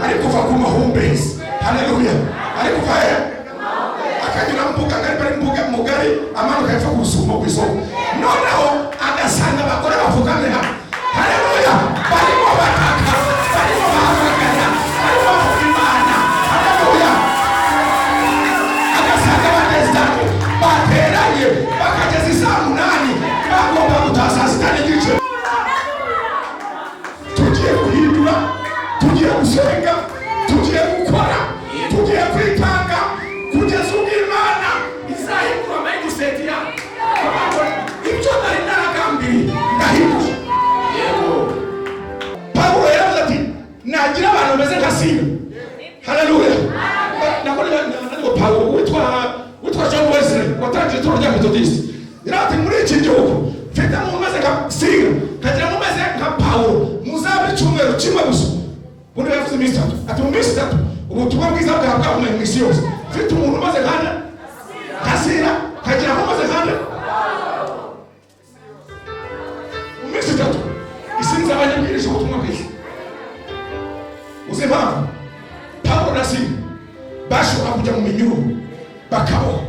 ari kuva ku mahumbezi. Haleluya. Ari kuva akanyura mbuga bari mbuga mugari amanuka yapfa kusumo kwisoko. Noneho agasanga abagore bavuganye hamwe. Haleluya. Barimo bataka, barimo bahagana, barimo bavuga Imana. Haleluya. Agasanga batezanye, bateranye, bakageza isaa 8 bagomba gutaha saa 6:30. Tugiye guhindura, tugiye gusenga, tugiye gukora, tugiye kwitanga kugeza ubwo Imana izahindura mindset yawe. Ibyo nari naragambiriye ndahindura. Yego. Pawulo yaravuze ati nagira abantu bameze nka Sila. Haleluya. Nako Pawulo witwa John Wesley watangiye itoro rya Methodist. Yarati muri iki gihugu mfite mu meze nka Sila, kagira mu meze nka Pawulo. Muzabe cyumweru kimwe gusa. Buno yavuze iminsi 3. Ati mu minsi 3 ubutumwa bwiza bwa mu minsi yose. Mfite umuntu umaze nkana Sila, kagira mu meze nkana mu minsi 3. Isinza abanyabwirije ubutumwa bwiza. Uzema Pawulo na Sila bashobora kujya mu minyururu bakaboha.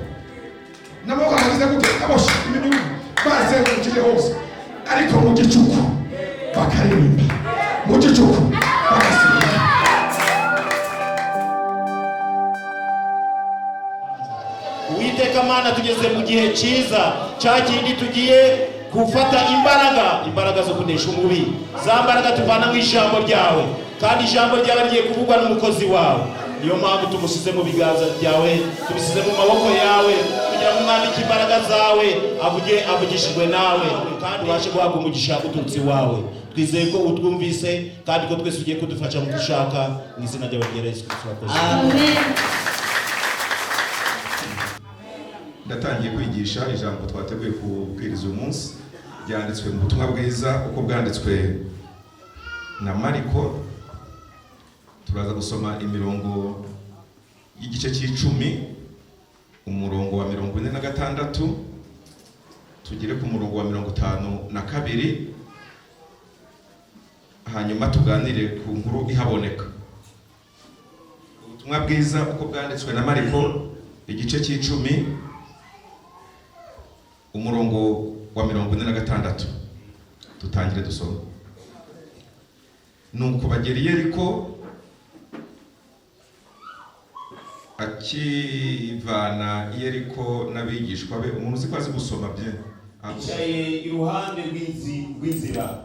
N'amaboko agize gute abosha iminyururu bazengurukije hose. Ariko mu gicuku bakaririmba, mu gicuku bagasenga. Uwiteka Mana, tugeze mu gihe cyiza cya kindi tugiye gufata imbaraga zo kunesha umubi. Za mbaraga tuvana mu ijambo ryawe, kandi ijambo ryawe rigiye kuvugwa n'umukozi wawe. Niyo mpamvu tumusize mu biganza byawe, tubisize mu maboko yawe, kugira ngo umwambike imbaraga zawe, avugishijwe nawe, kandi ubashe guhabwa umugisha uturutse iwawe. Twizeye ko utwumvise, kandi ko twese ugiye kudufasha mu gushaka, mu izina ryawe ryera Yesu Kristo. Amen. Ndatangiye kwigisha ijambo twateguye kubwiriza uyu munsi, ryanditswe mu butumwa bwiza uko bwanditswe na Mariko. Turaza gusoma imirongo y'igice cy'icumi, umurongo wa 46, tugire ku murongo wa 52, hanyuma tuganire ku nkuru ihaboneka. Ubutumwa bwiza uko bwanditswe na Mariko, igice cy'icumi, umurongo wa 46. Tutangire dusoma. Nuko bagera i Yeriko, akivana i Yeriko n'abigishwa be. Umuntu uzi ko azi gusoma bye yicaye iruhande rw'inzira,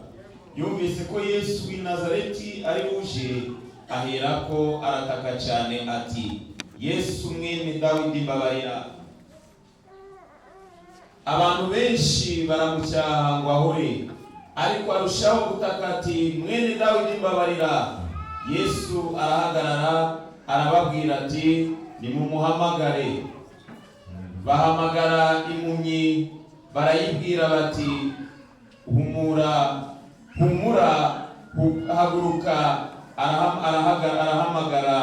yumvise ko Yesu w'i Nazareti ari uje, aherako arataka cyane ati, Yesu mwene Dawidi mbabarira. Abantu benshi baramucyaha ngo ahore, ariko arushaho gutaka ati, mwene Dawidi mbabarira. Yesu arahagarara arababwira ati, nimumuhamagare. Bahamagara impumyi, barayibwira bati, humura, haguruka. Araguhamagara.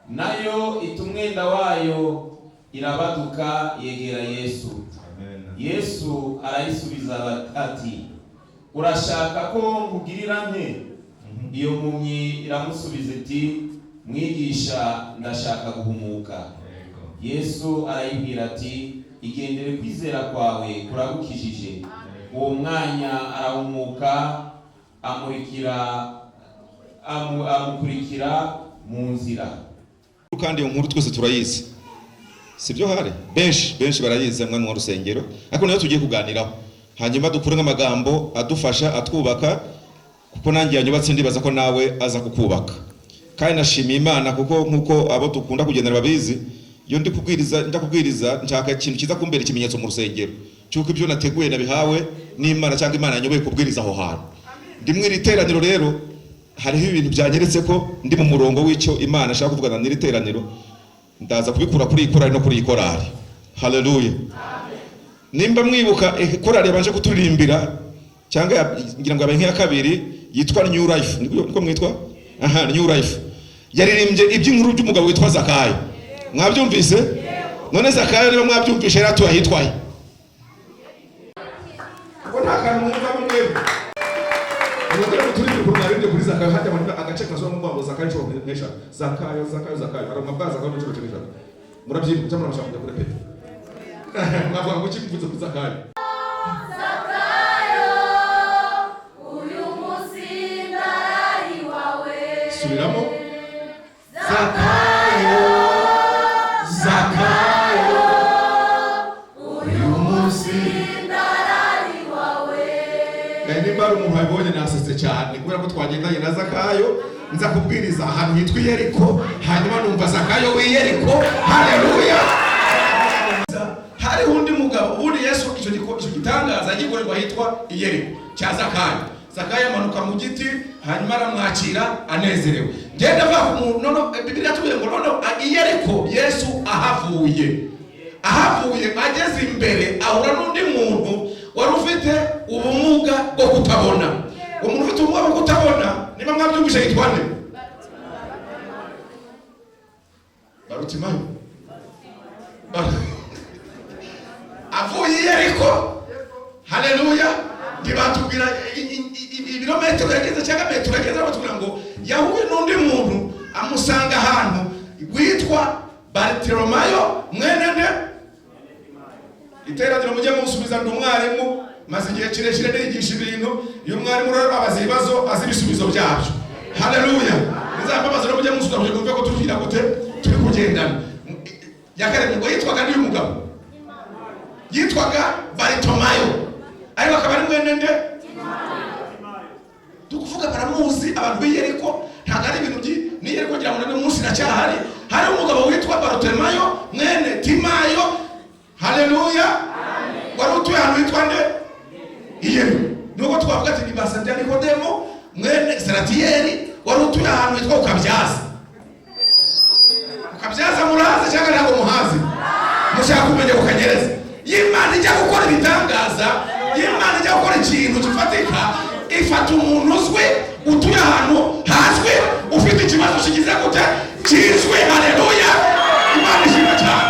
Nayo itumwenda wayo irabaduka yegera Yesu. Amen. Yesu arayisubiza ati, urashaka ko nkugirira nte? Iyo mpumyi iramusubiza iti, mwigisha, ndashaka guhumuka. Yesu arayibwira ati, igendere kwizera kwawe kuragukijije. Uwo mwanya arahumuka, amukurikira mu nzira. Kandi iyo nkuru twese turayizi, sibyo? Hari benshi barayizi mwana mu rusengero, ariko nayo tugiye kuganiraho, hanyuma dukure nk'amagambo adufasha atwubaka, kuko nanjye yanyubatse ndibaza ko nawe aza kukubaka. Kandi nashimiye Imana kuko nkuko abo dukunda kugendera babizi, iyo ndakubwiriza nshaka ikintu kiza kumbera ikimenyetso mu rusengero cyuko ibyo nateguye nabihawe n'Imana, cyangwa Imana yanyoboye kubwiriza aho hantu. Ndi mu iteraniro rero, hariho ibintu byanyeretse ko ndi mu murongo w'icyo Imana ashaka kuvugana n'iri teraniro. Ndaza kubikura kuri ikorari no kuri ikorari. Haleluya. Nimba mwibuka ikorari yabanje kuturirimbira, cyangwa ngira ngo yabaye nk'iya kabiri, yitwa New Life. Niko mwitwa? New Life. Yaririmbye iby'inkuru by'umugabo witwa Zakayo. Mwabyumvise? None Zakayo niba mwabyumvishe rero tuyahitwaye. Ubona akantu mwumva mwebwe. hajya muri agace kazo mu mbago zakayo cyo nesha zakayo ari amabwaza kandi cyo cyo murabyibuka cyangwa murashaka kujya kurepeta mwavuga ngo kimvuze ku zakayo uyu munsi ndari wawe subiramo Zakayo uyu munsi ndari wawe nimba ari umuntu wabibonye nasetse cyane kubera ko twagendanye na Zakayo nza kubwiriza ahantu hitwa Yeriko hanyuma numva Zakayo w'Iyeriko haleluya hari undi mugabo ubundi Yesu icyo gitangaza gikorerwa hitwa Iyeriko cya Zakayo amanuka mu giti hanyuma aramwakira anezerewe ngenda va ku nono Bibiliya tubwiye ngo nono Iyeriko Yesu ahavuye ageze imbere ahura n'undi muntu wari ufite ubumuga bwo kutabona. Umuntu ufite ubumuga bwo kutabona niba mwabyumvise yitwa nde? Barutimayo. Avuye Yeriko, haleluya, ndibatubwira ibirometero yageze cyangwa metero yageze batubwira ngo yahuye n'undi muntu amusanga ahantu witwa Bartimayo mwene nde. Iteraniro mujye musubiza ndi umwarimu maze igihe kirekire nigisha ibintu iyo mwarimu rero abaza ibibazo azi ibisubizo byabyo. Haleluya. Nizambabaza rero mujye musubiza muje kumva ko tugira gute turi kugendana. Yakaremye ngo yitwaga ndi umugabo. Yitwaga Bartimayo. Ariko akaba ari mwene nde? Tukuvuga baramuzi abantu b'Iyeriko ntago ari ibintu ni Yeriko kugira ngo n'umunsi nacyahari. Hari umugabo witwa Bartimayo mwene Timayo. Haleluya. Wari utuye ahantu hitwa nde? Iyeriko. Nuko twavuga ati nibasa bya Nikodemo mwene Seratiyeri wari utuye ahantu hitwa Ukabyaza. Ukabyaza murazi cyangwa ntabwo muhazi? Mushaka kumenya Ukanyereza. Imana ijya gukora ibitangaza, Imana ijya gukora ikintu gifatika, ifata umuntu uzwi utuye ahantu hazwi ufite ikibazo kigize gute kizwi. Haleluya. Imana ishimwe cyane.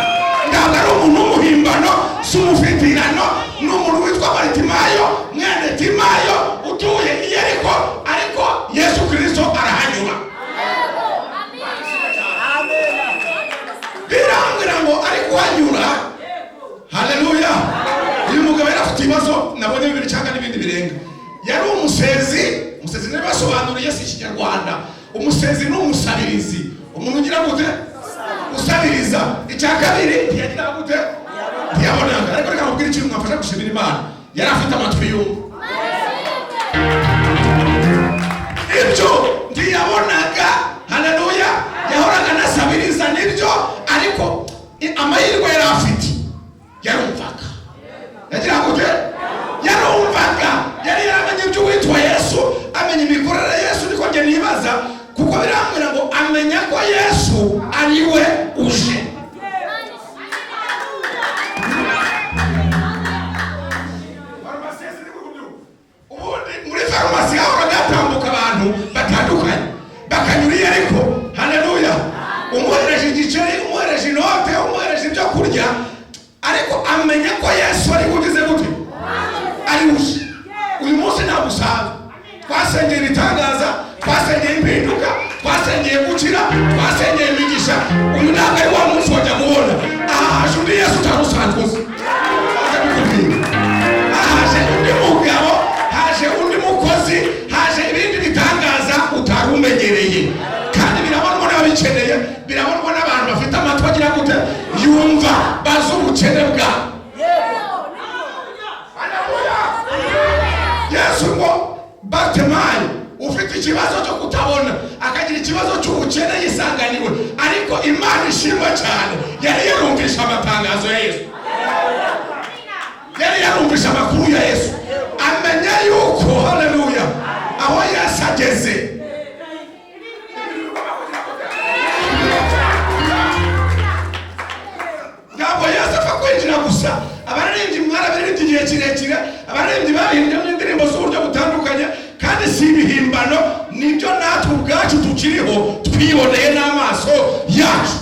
Ntabwo ari umuntu w'umuhimbano si umufitirano, ni umuntu witwa Bartimayo mwene Timayo utuye Iyeriko, ariko Yesu Kristo arahanyura. Birangira ngo ari kuhanyura. Haleluya. Uyu mugabo yari afite ibibazo nabonye bibiri cyangwa n'ibindi birenga. Yari umusezi niba basobanuriye si Ikinyarwanda. Umusezi ni umusabirizi, umuntu ugira gute usabiriza. Icya kabiri ntiyagira gute ntiyabonaga. Ariko reka mubwire ikintu mwafasha gushimira Imana, yari afite amatwi yumva. Ibyo ntiyabonaga. Haleluya. Yahoraga anasabiriza nibyo, ariko amahirwe yari afite yarumvaga. Yagira gute yarumvaga. Yari yaramenye ibyo witwa Yesu, amenya imikorere Yesu. Niko nge nibaza kuko birambwira ngo amenya ko Yesu ari we uje. Ubundi muri farumasi hahoraga hatambuka abantu batandukanye bakanyura Iyeriko. Haleluya. Umuhereje igiceri, umuhereje inote, umuhereje ibyo kurya, ariko amenya ko Yesu ari ugize gute ari uje. Uyu munsi ntabwo usanzwe. Twasengeye ibitangaza, twasengeye impinduka, twasengeye gukira, twasengeye imigisha. Uyu ntabwo ari wa munsi wajya kubona aha haje undi Yesu utari usanzwe uzi. Haje undi mugabo, haje undi mukozi, haje ibindi bitangaza utari umenyereye, kandi birabonwa n'ababikeneye, birabonwa n'abantu bafite amatwi agira gute yumva bazi ubukene bwabo. Yesu ngo Bartimayo ufite ikibazo cyo kutabona akagira ikibazo cy'ubukene yisanganiwe, ariko Imana ishimwe cyane yari yarumvisha amatangazo ya Yesu, yari yarumvisha amakuru ya Yesu, amenya yuko haleluya aho Yesu ageze. Ntabwo Yesu apfa kwinjira gusa. Abaririmbyi mwarabirimbye igihe kirekire, abaririmbyi barihimbye n'indirimbo z'uburyo butandukanye, kandi si ibihimbano, nibyo natwe ubwacu tukiriho twiboneye n'amaso yacu.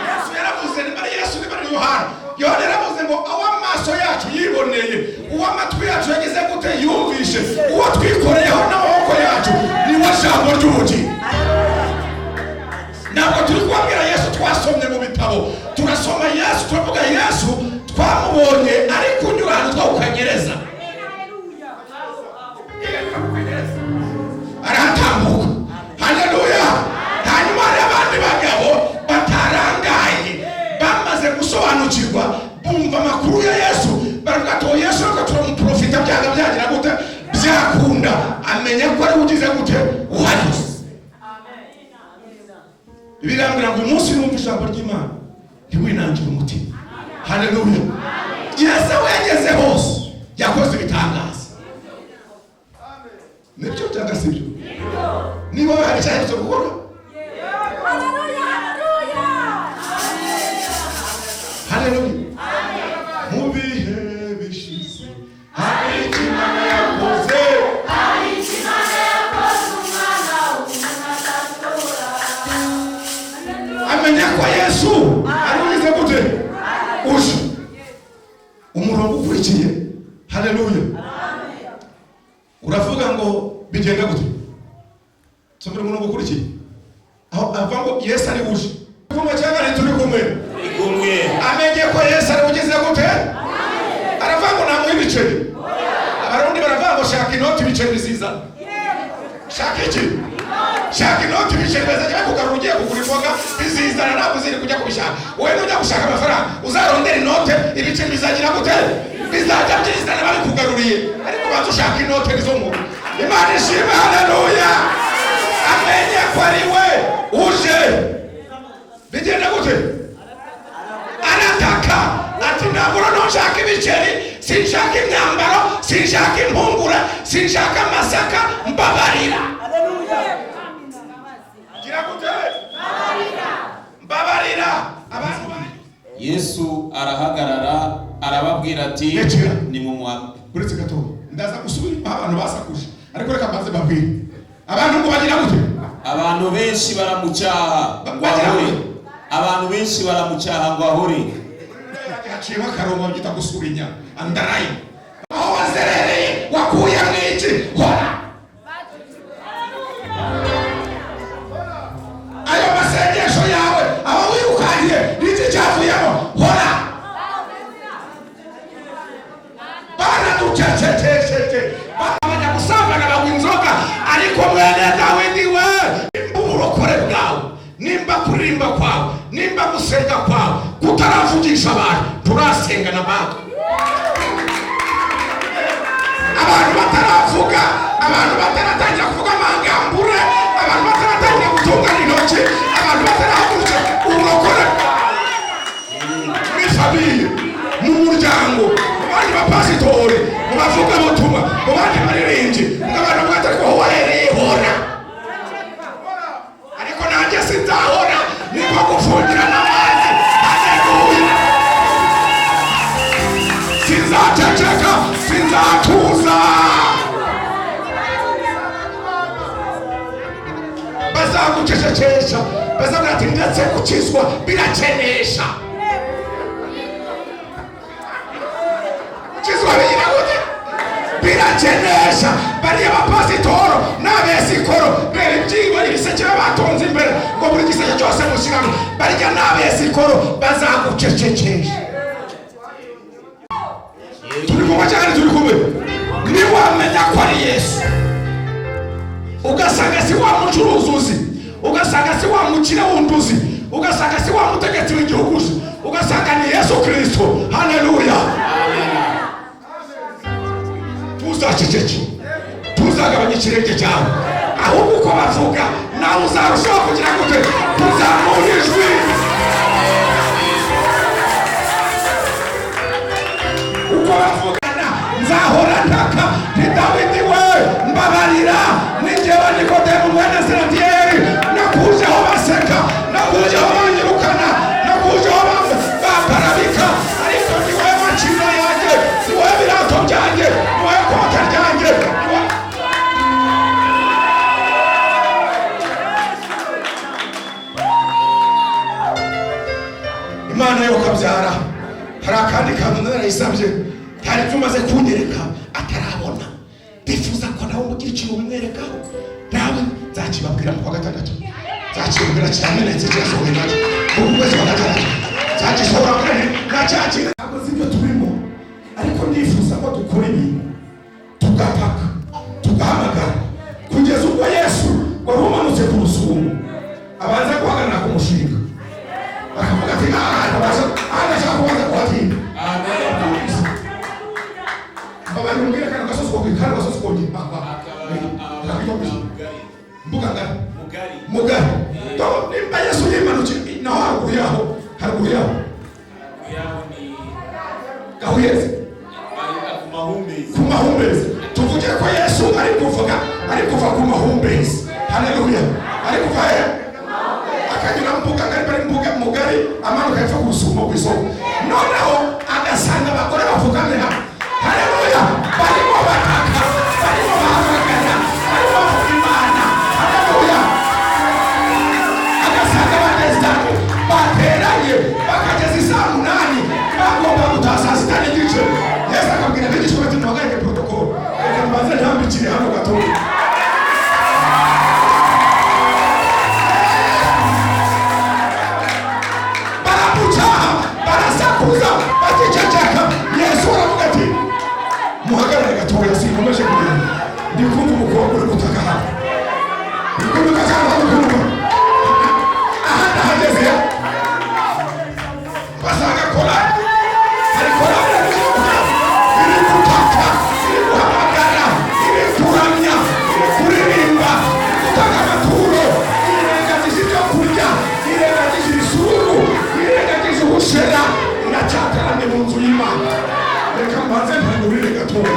Yesu yaravuze, ni Yesu ni Yohana. Yohana yaravuze ngo aho amaso yacu yiboneye twiboneye, uwo amatwi yacu yagize gute yumvishe, uwo twikoreyeho n'amaboko yacu niwe jambo ry'ubugingo. Ntabwo turi kubabwira Yesu twasomye mu bitabo, turasoma Yesu turavuga Yesu twamubonye ari kunyura ahantu twawukanyereza, aratambuka. Haleluya. Hanyuma hari abandi bagabo batarangaye bamaze gusobanukirwa, bumva amakuru ya Yesu, baravuga ati Yesu reka turamuprofita byaga byagira gute byakunda, amenya ko ari ugize gute uhanyuze. Birambira ngo umunsi numva ijambo ry'Imana ntiwinangire umutima. Haleluya. Yesu wegeze hose yakoze ibitangaza. Nibyo cyangwa si byo? Niba hari cyane cyo gukora. Haleluya. Haleluya. Mu bihe bishize hari Imana yakoze, hari Imana yakoze umwana w'umunatatura. amenya ko Yesu ari ugize gute uje umurongo ukurikiye. Haleluya. Uravuga ngo bigenda gute? Somera umurongo ukurikiye aho ava ngo Yesu ari uje, kumwe cyangwa ari turi kumwe, amenye ko Yesu ari ugize gute, aravuga ngo namuha ibiceri. Abarundi baravuga ngo shaka inoti ibiceri biziza. Shaka iki? Shaka inoti ibiceri bazajya kugarura ugiye kugura imboga bizizana, ntabwo ziri kujya kubishaka. Wowe nujya gushaka amafaranga uzarondera inote, ibiceri bizagira gute, bizajya byizana babikugaruriye, ariko baza ushaka inote nizo muntu. Imana ishimwe. Haleluya. Amenye ko ari we uje, bigenda gute? Arataka ati ntabwo nshaka ibiceri, sinshaka imyambaro, sinshaka impungura, sinshaka amasaka, mbabarira. Gira gute? Mbabarira. Abantu Yesu arahagarara arababwira ati ni mu mwami. Uretse gato ndaza gusubira abantu basakuje, ariko reka maze babwire abantu ngo bagira gute. Abantu benshi baramucyaha ngo ahore, abantu benshi baramucyaha ngo ahore. Haciyeho akarongo byita gusubinya andarayi, aho wazerereye wakuye mwiki hora. Ayo masengesho yawe aho wirukanye n'iki cyavuyemo hora. Bana ducecekesheje bajya gusambana bagwa inzoga, ariko mwene Dawidi we, uburokore bwawe, nimba kuririmba kwawe, nimba gusenga kwawe kutaravugisha abantu, turasengana bako. Abantu bataravuga, abantu bataratangira kuvuga amangambure, abantu bataratangira gutungana intoki, abantu batarahagurutse uburokore muri famiye, mu muryango, mu bandi bapasitori, mu bavuga butumwa, mu bandi baririmbyi, n'abantu batari ko wahereye hora. Ariko nanjye sinzahora, niba gufungira n'amazi. Haleluya. Sinzaceceka, sinzatuza. Bazagucecekesha, bazavuga ati ndetse gukizwa birakenesha. Gukizwa bigira gute? Birakenesha. Bariya bapasitoro n'abesikoro rero ibyigwa ibisekera batonze imbere ngo buri giseke cyose mushyiramo, barya n'abesikoro bazagucecekesha. Turi kumwe cyane, turi kumwe. Niwamenya ko ari Yesu, ugasanga si wa mucuruzi uzi, ugasanga si wa mukire wundi uzi, ugasanga si wa mutegetsi w'igihugu uzi, ugasanga ni Yesu Kristo. Haleluya. Tuzaceceke, tuzagabanya ikirenge cyawe, ahubwo uko bavuga nawe uzarushaho kugira gute, tuzamura ijwi. Uko bavugana nzahora ntaka ni Dawidi we, mbabarira. Ninjyewe Nikodemu mwene Serafiyeli, nakujeho baseka, nakujeho banyirukana, nakujeho baparabika, ariko ni wowe makino yanjye, ni wowe birato byanjye, ni wowe kote ryanjye, ni wowe. Imana yo kabyara, hari akandi kantu narayisabye hari ibyo umaze kunyereka atarabona, ndifuza ko nawe umugira ikintu umwerekaho, nawe nzakibabwira mu kwa gatandatu, nzakibabwira cyane ndetse cyasohoye nacyo mu kwezi kwa gatandatu, nzagisohora kare nacyakira. Ntabwo si ibyo turimo, ariko ndifuza ko dukora ibintu tugataka tugahamagara kugeza ubwo Yesu wari umanutse ku rusumo abanza guhagarara ku mushinga bakavuga ati ndashaka kubanza kuhatinda. Babari umbwira kana gasozi ko kwikara gasozi ko ngi mbuga ngari mugari to nimba Yesu yimanutse naho haruguru yaho gahuyeze ku mahumbezi. Tuvuge ko Yesu ari kuva ku mahumbezi. Haleluya. Ari kuva he? Akanyura mbuga ngari bari mbuga mugari amanuka yapfa ku rusumo kw'isoko, noneho agasanga abagore bavuganye hamwe. Haleluya. Barimo bataka, barimo bahamagara, barimo bavuga Imana. Haleluya. Agasanga bagezanye bateranye bakageza isaa 8 bagomba gutaha saa 6 n'igice. Yesu akabwira abigishwa bati ntibagarike protokolo, reka mbanze ntambikire hano gatoya. Barasakuza baticeceka. Yesu aravuga ati muhagarare gatoya, sinkomeje kugenda, ndikumva umukobwa uri gutaka hano, ndikumva akazamuka aha ndahageze basanga korali, hari korali iri gutaka, iri guhamagara, iri kuramya, iri kuririmba, iri gutanga amaturo, irengagije ibyo kurya, irengagije isuru, irengagije ubushera, iracyataramye mu nzu y'Imana. Reka mbanze mpangurire gatoya.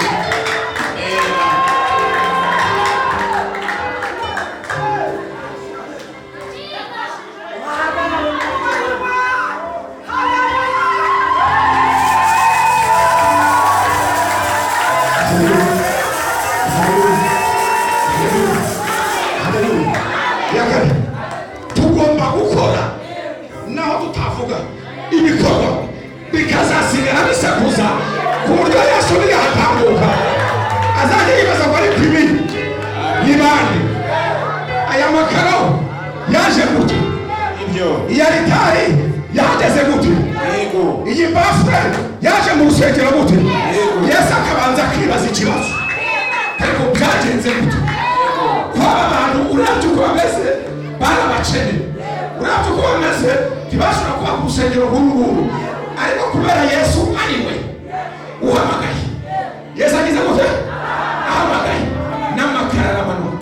Tugomba gukora naho tutavuga ibikorwa bikazasigara bisakuza ku buryo Yesu niyahatambuka azajya yibaza ngo ari ibi ni bande. Aya makaro yaje gute? Iyi aritari yageze gute? Iyi bafure yaje mu rusengero gute? Yesu akabanza akibaza ikibazo, ariko byagenze gute? Kwaba abantu uravye uko bameze bari abakene, uravye uko bameze ntibashobora kuba ku rusengero nk'uru, ariko kubera Yesu ariwe uhamagaye. Yesu agize gute? Ahamagaye n'amakara aramanuka.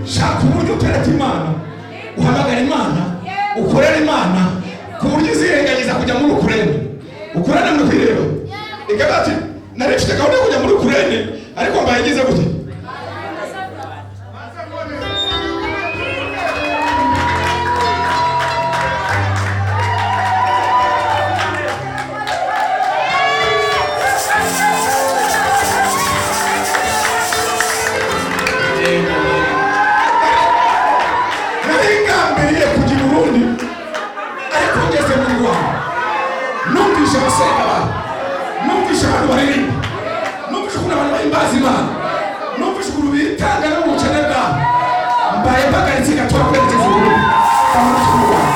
Shaka uburyo utereta Imana, uhamagara Imana, ukorera Imana ku buryo uzirengagiza kujya muri Ukurene. Ukurene muri kwireba ikaba ati narifite gahunda yo kujya muri Ukurene, ariko mbaye ngize gute? Narigambiriye kujya i Burundi, ariko ngeze mu Rwanda numvise abasenga abantu, numvise abantu baririmba, numvise ukuntu abantu bahimbaza Imana, numvise ukuntu bitanga no mu bukene bwabo. Mbaye mpagaritse gatoya kwerekeza i Burundi amutuye u Rwanda.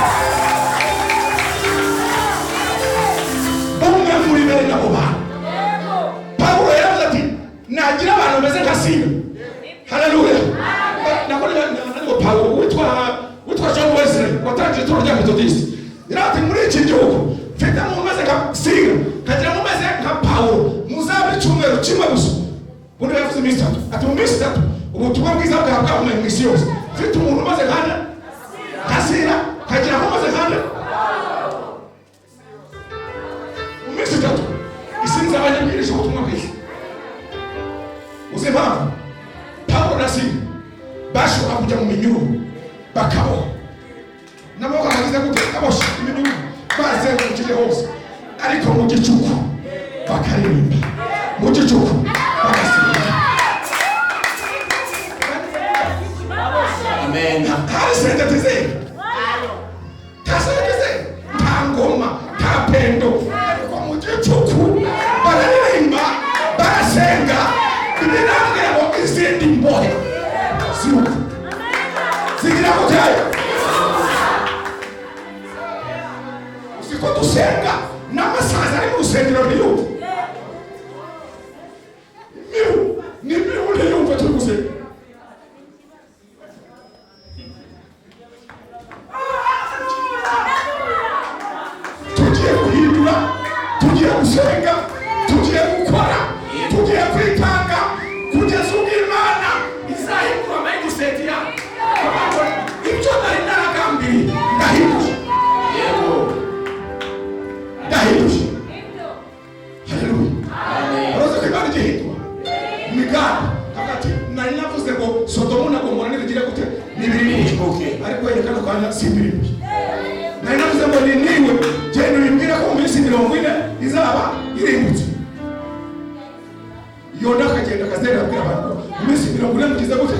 Bamwe muri bene nabo bantu Pawulo yaravuze ati nagira abantu bameze nka Sila. Haleluya. Nako Pawulo witwa John Wesley watangije itorero rya Methodist yarati muri iki gihugu mfite mu maze nka Sila, kagira mu maze nka Pawulo, muzabe icyumweru kimwe gusa. Bundi yavuze iminsi 3 ati mu minsi 3 ubutumwa bwiza bwahabwa mu isi yose. Mfite umuntu umaze nkana Sila, kagira mu maze nkana mu minsi 3 isinzi abanyabwirije ubutumwa bwiza. Uzema Pawulo na Sila bashobora kujya mu minyururu bakaboha, nabo bakagize gute? Kabosha iminyururu bazengurukije hose, ariko mu gicuku bakaririmba, mu gicuku bagasimba. Amen. Hari sentetize Ibirambwira ngo izindi mbohe ziruka zigira gutyayo. Usiko dusenga n'amasaza ari mu rusengero ntiyumve. Ni miru ntiyumve turi gusenga. Tugiye guhindura, tugiye gusenga, tugiye gukora, tugiye kwitanga kugeza ubwo Imana izahindura mindset yawe. Ibyo nari naragambiriye ndahindura. Yego. Ndahindura. Haleluya. Aroze ko Imana igihindura. Migani hagati nari navuze ngo Sodomu na Gomora nibigire gute nibiri. Ariko yerekana ko anya simbiri. Nari navuze ngo ni niwe genda ubimbwira ko mu minsi 40 izaba irimbutse. Yona akagenda akazera abwira abantu mu minsi 40 mugize gute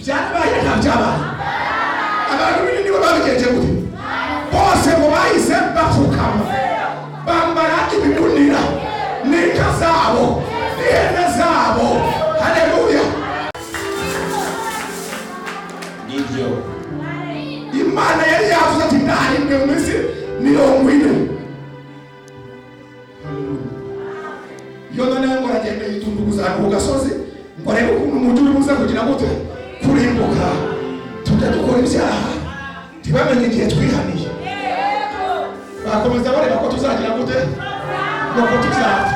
byabaye nta byabaye. Abantu binini bo babigenje gute bose mu bahise bapfukama bambara ibigunira n'inka zabo n'ihene zabo. Haleluya. Nibyo Imana yari yavuze ati ndahindwe mu minsi 40. Yona nawe ngo aragenda yitunduguza ku gasozi ngo arebe ukuntu umujyi uri buze kugira gute kurimbuka. Tujya dukora ibyaha ntibamenye igihe twihaniye. Bakomeza bareba ko tuzagira gute nuko tuzapfa.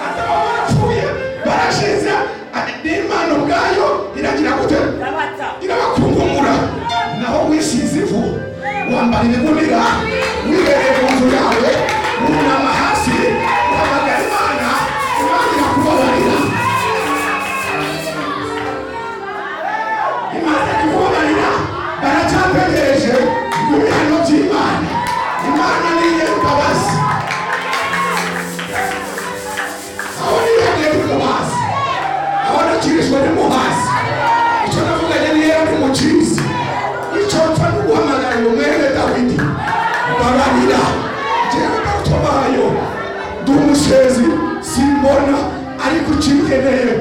Ataba barapfuye barashize n'Imana ubwayo iragira gute irabakunkumura. Naho wisize ivu wambara ibigunira wibereye mu nzu yawe wunama hasi uhamagara Imana irakubabarira. Imana irakubabarira. Baracyategereje ibihano by'Imana. Imana ni nyir'imbabazi. Aho nihagiye imbabazi aho nakirishwe n'umuhazi. Icyo navuganye niyera n'umukizi. Icyo mpfa n'uguhamagara ngo mwene Dawidi babarira. Jewe Barutimayo ndi umusezi simbona ariko ukinkeneye.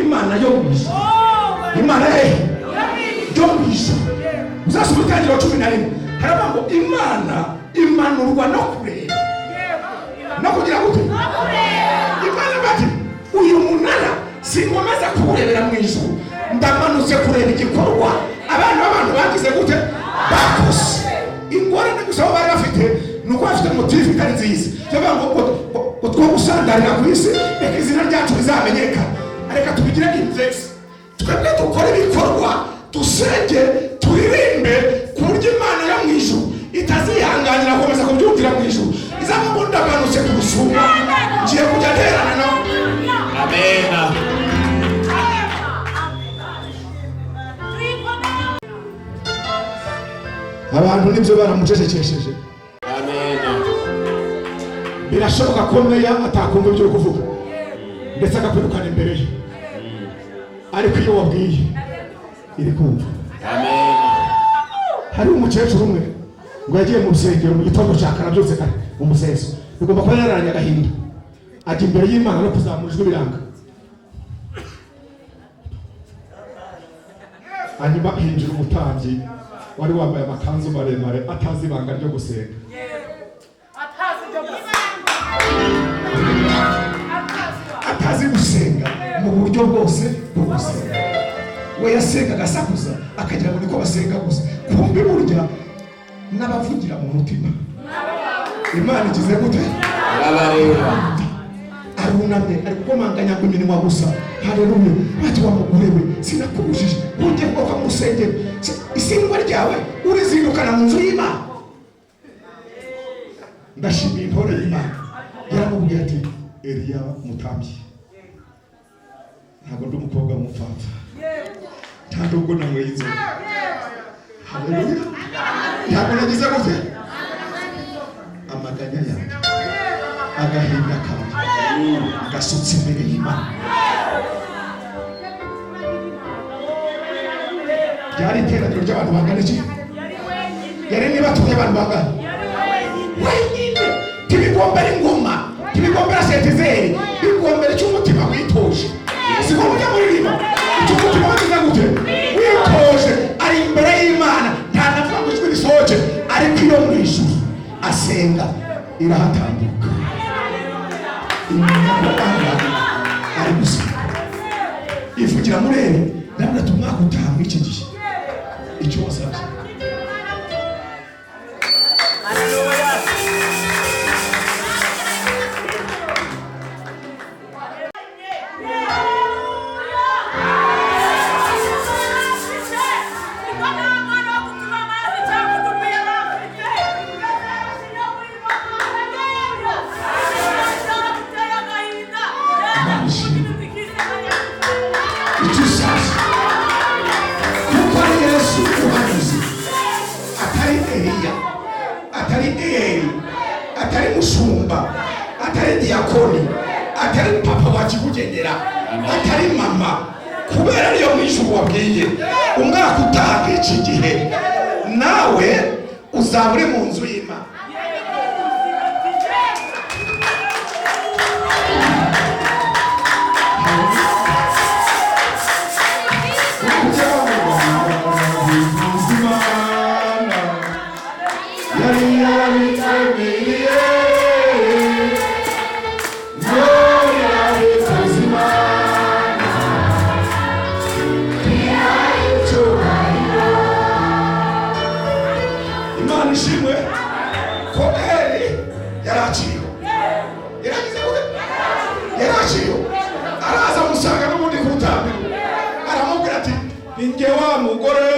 Imana yo mwisha. Imana yo mwisha. Uzasubira Itangiriro 11 haraba ngo Imana imanurwa no kureba. No kugira gute? Imana bati uyu munara singomeza kurebera mu ijuru ndamanutse kureba igikorwa abantu b'abantu bagize gute bakoze. Ingorane gusa bari bafite nuko bafite motive itari nziza. Cyangwa ngo two gusandarira ku isi reka izina ryacu rizamenyekana. Areka tubigire index. Twebwe dukora ibikorwa dusenge turirimbe ku buryo Imana yo mu ijuru itazihanganira komeza kubyumvira mu ijuru. Izaba ngo ndamanutse ku rusumba ngiye kujya nterana nabo. Amena. Abantu nibyo baramucecekesheje. Amena. Birashoboka ko meya atakumva ibyo uri kuvuga ndetse akakwirukana imbere ye. Ariko iyo wabwiye iri kumva. Amena. Hari umukecuru umwe ngo yagiye mu rusengero mu gitondo cya kare byose kare umuseso bigomba kuba yararanye agahinda. Ajya imbere y'Imana no kuzamurijwe biranga. Hanyuma hinjira umutambyi wari wambaye amakanzu maremare atazi ibanga ryo gusenga. Atazi gusenga mu buryo bwose bwo gusenga. We yasenga agasakuza akagira ngo niko basenga gusa. Kumbe burya n'abavugira mu mutima. Imana igize gute? Arabareba. Arunamye ari gukomanganya ku minwa gusa. Haleluya. Bati wa mugore we sinakubujije ujye kuva mu rusengero. Isindwa ryawe urizindukana mu nzu y'Imana. Ndashimiye intore y'Imana. Yaramubwiye ati Eliya mutambyi. Ntabwo ndi umukobwa w'umupfapfa. Nta nubwo nanyweye inzoga. Haleluya. Ntabwo nagize gute? Amaganya yanjye agahinda kanjye gasutse imbere y'Imana. ryari iteraniro ry'abantu bangana iki? Yari niba tuye abantu bangana wenyine. Tibigombera ingoma, tibigombera setizeri, bigombera cy'umutima witoje. Siko mujya muririmba cy'umutima wagize gute? Witoje ari imbere y'Imana, nta navuga ngo ijwi risohoke, ariko iyo mu ijuru asenga irahatambuka. Ari gusa ivugira murebe namwe tumwaka utaha muri iki gihe icyo wasabye. Atari mushumba, atari diakoni, atari papa wakikugendera, atari mama, kubera ariyo mwijuru wabwiye umwaka utaha iki gihe nawe uzaba uri mu nzu y'Imana. Imana ishimwe ko Eli yaraciriwe. Yaraciriwe. Araza musanga n'ubundi ku rutambi. Aramubwira ati ninjye wa mugore.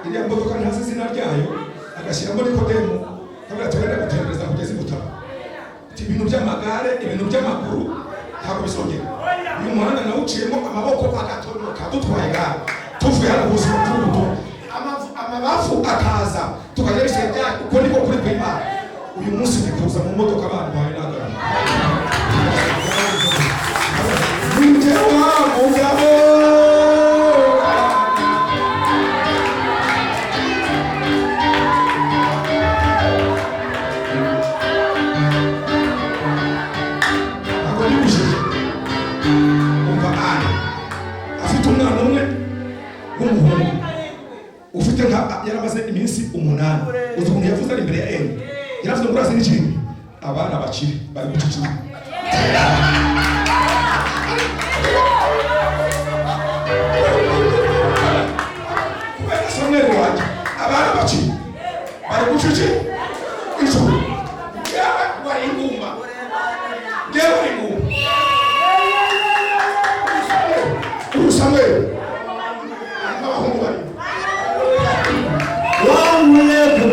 Iriya modoka ntazi izina ryayo agashyiramo Nikodemu kabira tugenda gutembereza kugeza imutara. Ibintu by'amagare, ibintu by'amaguru ntabwo bisongera. Uyu muhanda nawuciyemo amaboko agatonoka dutwaye gare tuvuye hano ubuzima bw'ubuto amabafu akaza tukajya bisengera uko niko kuri kw'Imana. Uyu munsi ndikuza mu modoka abantu bawe nagara ninjye wa mugabo. Yaramaze iminsi 8 umuntu yavuze ari imbere ya Eli yaravuze ngo urazi n'ikindi abana bakiri bari gucicira kubera sonere waje abana bakiri bari gucicira izo yawe wari inguma Samuel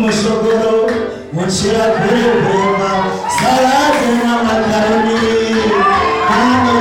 Mushogoro, Mushira Kurema, Salade na Makaroni, Hano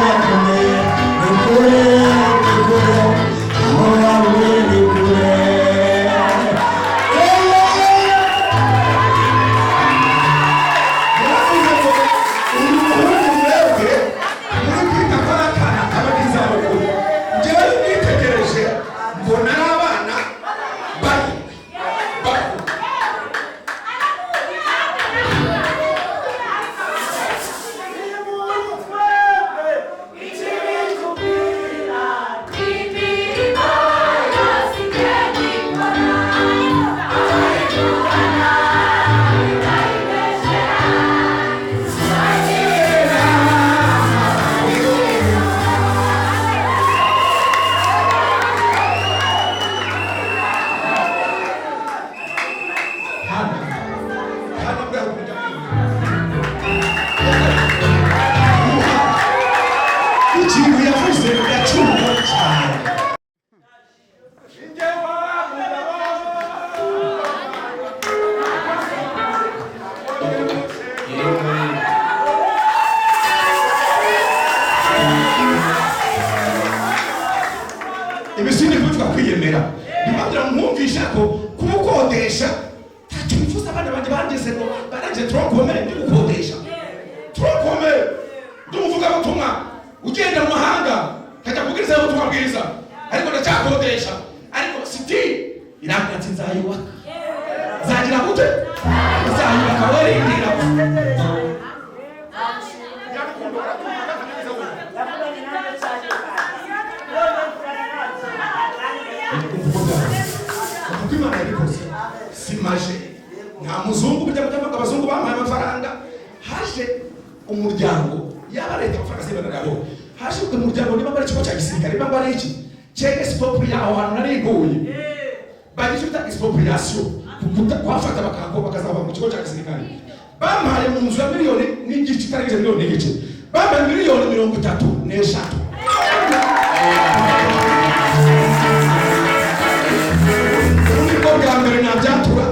uyavuze yacumba cyane. Ibisindi kuvuga kwiyemera bimagira mwumvisha ko kumukodesha ntacyo bifuza abana banje bageze ngo baranje turakomere ndigukodesha turakomere ndumuvuga butumwa ugenda mu mahanga kajya kubwiriza ubutumwa bwiza ariko ndacyakodesha ariko siti irambwira ati nzayubaka zagira gute nzayubaka werindira Imana yabikoze simaje nta muzungu bijya mujya abazungu bampaye amafaranga haje umuryango yaba leta amafaranga zibana yabo haje umuryango niba bari ikigo cya gisirikare niba bari iki cheke expropriation aho hantu nariguye bagize bita expropriation kwafata bakako bakazaba mu kigo cya gisirikare bampaye mu nzu ya miliyoni n'igice kitari miliyoni n'igice bampaye miliyoni 33 bwa mbere nabyatura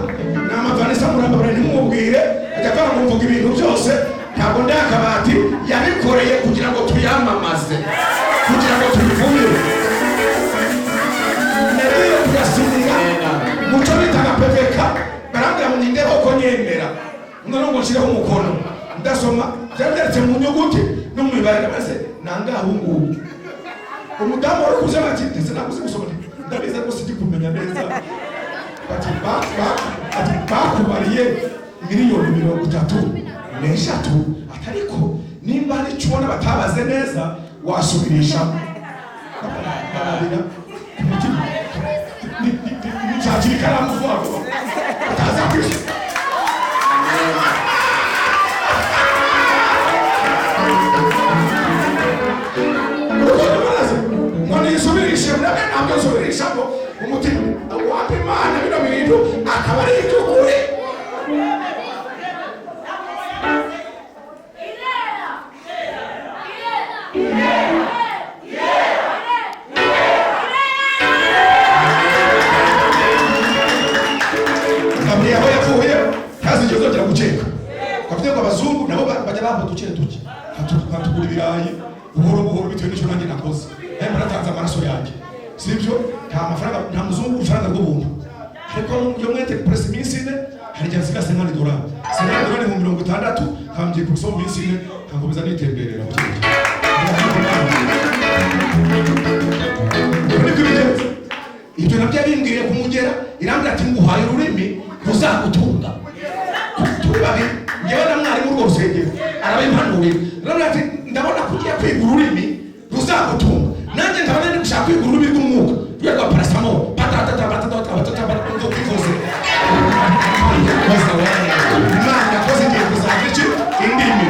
n'amavanisa murambabara ntimubwire ajya mu mvuga ibintu byose ntabwo ndakabati yabikoreye kugira ngo tuyamamaze kugira ngo tubivuye nagiye kuyasinya muco bitaga peveka barambwira ngo ningere uko nyemera none ngo nshyireho umukono ndasoma byabyanditse mu nyuguti no mu mibare maze nangaho ngubu umudamu wari kuze bati ndetse nabuze gusoma ndabizi ariko sindi kumenya neza ati bakubariye miliyoni 33 atariko nimba ari cyo batabaze neza wasubirisha ni karamu vuba ataza kwisha none yisubirishe ntabwo yisubirisha ko umutima wapi Imana bino bintu akaba ari iby'ukuri ndabwiye aho yavuye ntazi igihe uzongera gukeka kavuze ngo abazungu nabo bajya bamba duke duke hatugura ibirayi buhoro buhoro bitewe n'icyo nanjye nakoze nawe muratanze amaraso yanjye sibyo nta mafaranga nta muzungu urufaranga rw'ubuntu ariko iyo mwete press iminsi ine hari igihe nsiga $50 $50 ni 60 kamgiye ku isoko iminsi ine nkakomeza nitemberera mu gihe ibyo nabyo bimbwiriye kumugera irambwira ati nguhaye ururimi ruzagutunga turi babi ngewe na mwarimu urwo rusengero arabimpanuriye arambwira ati ndabona kugiye kwiga ururimi ruzagutunga nanjye ndabona ndi gushaka kwiga ururimi rw'umwuka rwego parasamo patata kwivuze Imana yakoze igihe kuzava iki indimi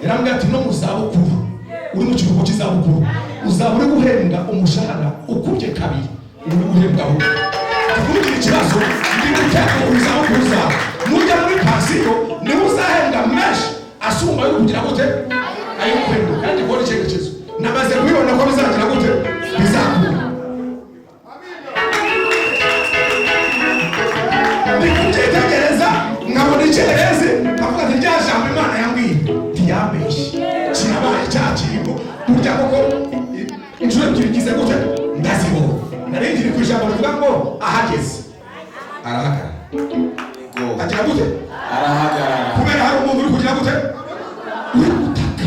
yarambwira ati no muzabukuru uri mu kiruhuko cy'izabukuru uzaba uri guhembwa umushahara ukubye kabiri uri guhembwa aho tukugira ikibazo ndi guteka mu zabukuru zawe nujya muri pansiyo niwe uzahembwa menshi asumba yo kugira gute ayo guhembwa kandi kubona icyerekezo namaze kubibona ko bizagira gute bizakura ndikubyitegereza nkabona icyerezi nkavuga ati rya jambo Imana yambwiye ntiyambeshye kinabaye cya kintu burya koko inshuro ebyiri ngize gute ndazibona narengire ku ijambo rivuga ngo ahageze arahagarara agira gute arahagarara kubera hari umuntu uri kugira gute uri gutaka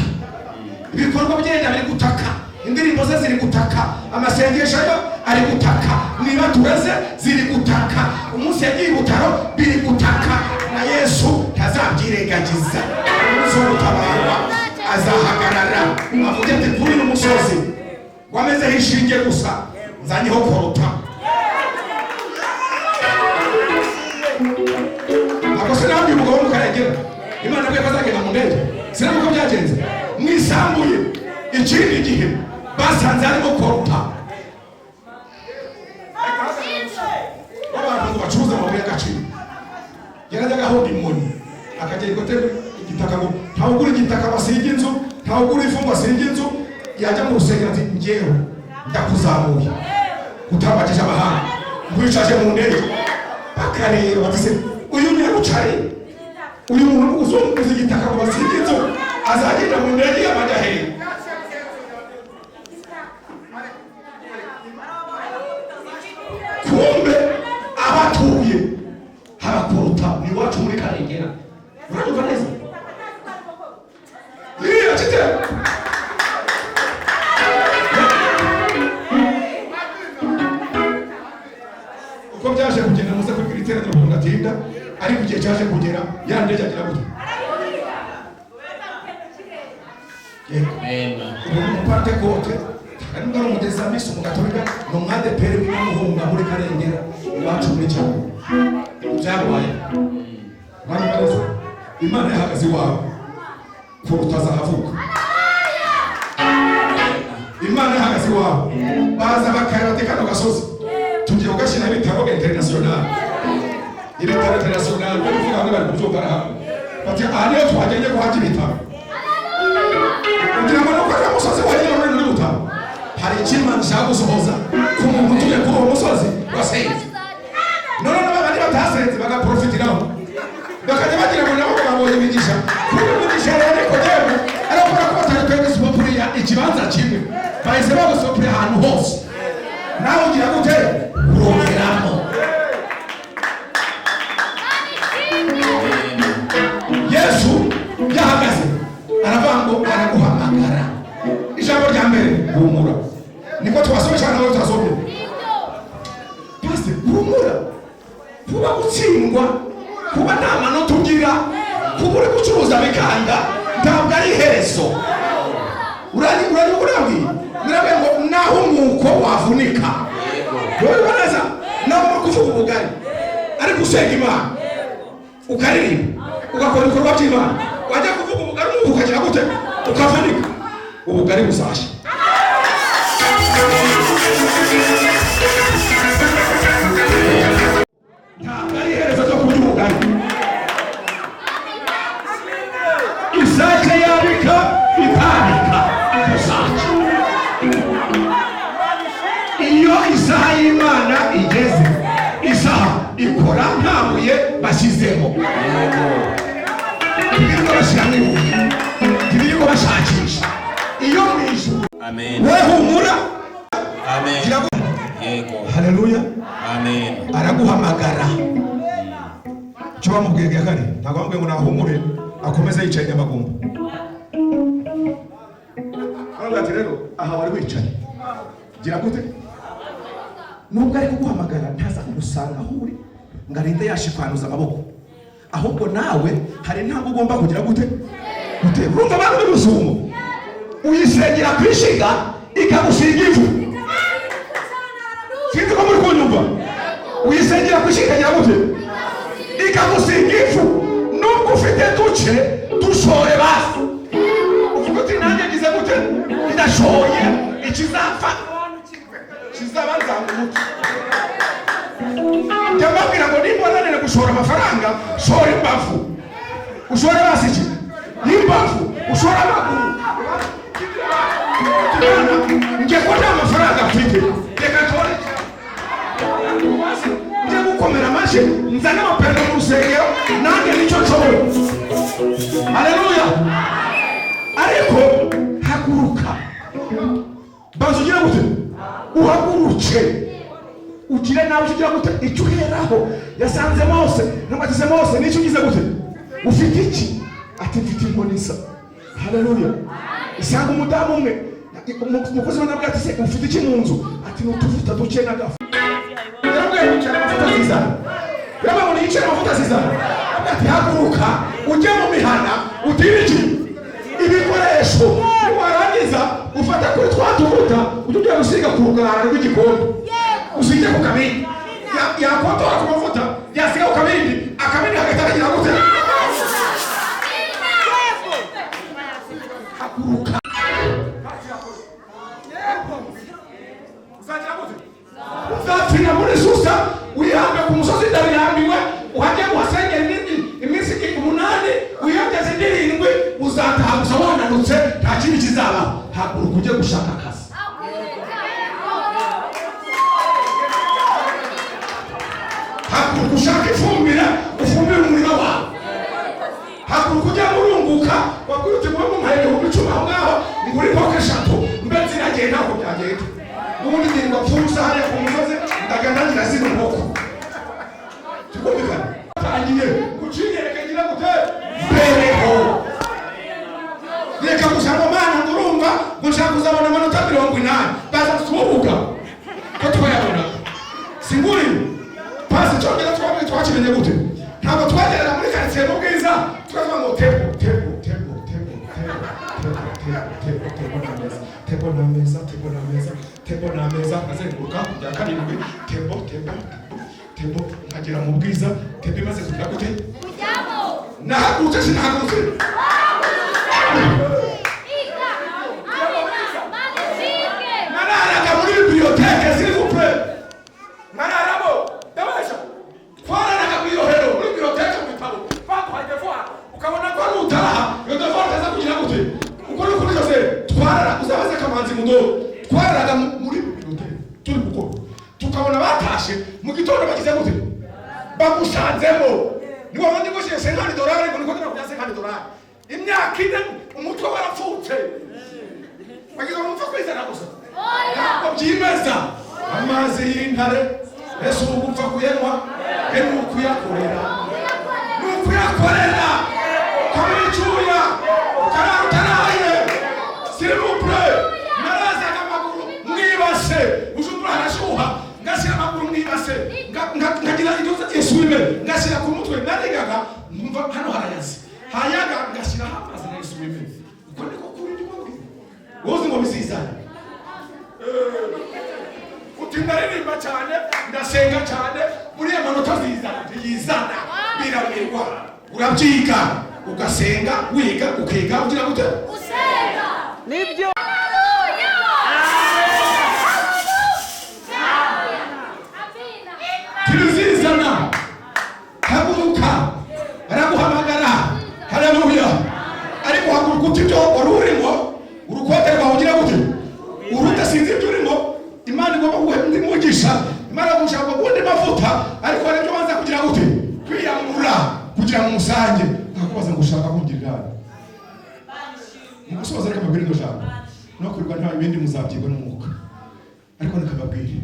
ibikorwa byenda biri gutaka indirimbo ze ziri gutaka amasengesho yo ari gutaka, niba tureze ziri gutaka, umunsi yagiye ibutaro biri gutaka, na Yesu ntazabyirengagiza. Umunsi wo gutabarwa azahagarara avuge ati kuri uyu musozi wamezeho ishinge gusa nzanyeho korota. Ako sinabwiye umugabo wo mu Karengera Imana yabwiye ko azagenda mu ndege, sinabwo uko byagenze, mwisambuye ikindi gihe basanze harimo korota. Abantu ngo bacuruza amabuye y'agaciro, yarajyaga ahonda inkoni akagera ikotera igitaka ngo ntawugura igitaka basiga inzu, ntawugura ifu basiga inzu. Yajya mu rusengero ati njyewe ndakuzamuye utabakije amahanga nkwicaje mu ndege. Bakareba bati se uyu ni rucare, uyu muntu uzunguza igitaka ngo basiga inzu azagenda mu ndege y'amajya hehe? Kumbe abatuye harakorota ni wacu muri Karengera. Urumva neza? Iya chite. Uko byaje kugenda muze kuri iterano ryo kundatinda, ariko igihe cyaje kugera yandeje agira gute? Amen. Ubu parte kote ari ngaro mugeza miso mu Gatolika no mwade pere n'umuhunga muri Karengera iwacu muri cyane. Byabaye. Mwana barazo Imana yahagaze iwawe ko utazahavuka. Imana yahagaze iwawe baza bakarate kano gasozi tugiye ugashira ibitaro international. Ibitaro international bivuga ngo bari kubyumva aha. Bati ariyo twagenge kuhaje ibitaro. Kugira ngo nokora musozi wa yero muri Butaro hari ikimana cyo gusohoza ku muntu tuye kuri uwo musozi wasenze. None n'abandi batasenze bagaprofitiraho bakajya bagira ngo nabo babonye imigisha. Kuko imigisha rero ko demo ariko ko batari kwega sipopuriya ikibanza kimwe bahise bagusopuriya ahantu hose. Nawe ugira gute urongeramo. Yesu yahagaze aravango araguhamagara. Ijambo rya mbere humura, niko twasomesha nawe tutasomye. Pastor humura, kuba gutsindwa, kuba nta manota ugira, kuba uri gucuruza bikanga ntabwo ari iherezo. Urani nirabe ngo naho umuko wavunika. Wowe banaza naho kuvuga ubugari ariko usenga Imana ukaririmba ugakora ibikorwa by'Imana, wajya kuvuga ubugari ukagira gute ukavunika, ubugari busashe. Ntabwo ari iherezo ryo kurya ubugari. Isake yabika itabika busashe. Iyo isaha y'Imana igeze, isaha ikora nta buye bashyizeho. Ibiriko bashyiramo ibuye, ibiriko bashakisha. Iyo mwijuru Amen. we humura. Amen. Yego. Haleluya. Amen. Araguhamagara. Cyo bamubwiye kare ntabwo bamubwiye ngo nahumure akomeze yicaye Nyamagumba. Ati rero aha wari wicaye gira gute? Nubwo ari kuguhamagara ntaza kugusanga aho uri ngo arinde yashikwanuza amaboko, ahubwo nawe hari ntabwo ugomba kugira gute gute. Urumva abantu b'urusumo uyisengera kwishiga ikagusiga ivu. Sinzi ko muri kunyumva. Uyisengera kwishiga gira gute ikagusiga ivu. Nubwo ufite duce dushoye basi uvuga uti nanjye ngize gute ndashoye ikizapfa kizabanza umuti. Ndababwira ngo nimbonanire gushora amafaranga shora imbavu, ushore basi iki n'imbavu, ushora amaguru. Nge ko nta mafaranga mfite reka tore nje gukomera amashyi nzane amapendo mu rusengero nanjye nicyo nshoboye. Haleluya. Ariko haguruka banza ugira gute uhaguruke ugire nawe ugira gute icyo uheraho. Yasanze Mose n'amatize Mose nicyo ugize gute ufite iki ati mfite inkoni isa. Haleluya. Isanga umudamu umwe umukozi w'Imana ati se ufite iki mu nzu ati ati n'utuvuta duke n'agafu yarabwiye kwicara amavuta zizana yaba ngo niyicara amavuta zizana ati haguruka ujye mu mihana utire iki ibikoresho niwarangiza ufata kuri twa tuvuta ujye ugiye gusiga ku rugara rw'igikombe usige ku kabindi yakotora ku mavuta yasiga ku kabindi akabindi hagahita kagira gute haguruka uzatsinda muri susa wihambe ku musozi ndabihambiwe uhajye guhasengera iminsi 8 wiyongeze 7 uzataha gusa wananutse nta kindi kizabaho haguruka ujye gushaka akazi haguruka ushaka ifumbire ufumbire umurima wawe haguruka ujye murunguka wabwirutse muba mumuhaye 10,000 aho ngaho nguri poke 3 mbe ziragenda uko byagenda ubundi ngingo pfusa hariya ku musozi ndagana nyirazina ubwoko tukumvikana tangiye gucinyereka ngira gute mbereho reka gusanga mana ndurumva gushaka kuzabona amanota 80 baza kusubuka ko tubayabona singuri pasi cyongera twakimenye gute ntabwo twagerera muri quartier mu bwiza tukavuga ngo tempo na meza azenguruka kujya karindwi tempo nkagera mu bwiza tempo imaze kugira gute nahagurutse sinahagurutse nararaga muri biblioteke s'il vous plaît nararabo ndabasha twararaga mu irohero muri biblioteke mu bitabo bakwaye devoir ukabona ko ari utaha iyo devoir itaza kugira gute uko ni kuri Jose twarara uzabaza Kamanzi mudo twararaga muri biblioteke turi gukora tukabona batashe mu gitondo bagize gute bagusanzemo niwo bandi gushiye $50 ngo niko kujya $50 imyaka 4 umutwe warapfutse bagize umutwe kwizana gusa ntabwo byimeza amazi y'intare Yesu ugupfa kuyenwa nukuyakorera kabicuya kararutaraye s'il vous plaît narazaga amaguru mwibase ujumbura harashuha ngashyira amaguru mwibase ngagira idoza Yesuwe ngashyira ku mutwe narigaga numva hano harayazi hayaga ngashyira amazi na Yesuwe uko niko kuri ndimo wozi ngo bisizana utindaririmba cyane ndasenga cyane muri amanota yizana biramirwa urabyiga ugasenga wiga ukiga ugira gute usenga nibyo Tilizizana haguruka araguhamagara haleluya ariko haguruka utibyo warurimo urukote rwawe ugira gute urudasinze byurimo Imana igomba kuguha Imana gushaka kundi mavuta ariko aribyo banza kugira gute kwiyamura kugira mu musange akakubaza ngo ushaka kungirira mugusoza reka mbabwire ndo jambo no kwirwa nta ibindi muzabyigwa n'umwuka ariko nikababwire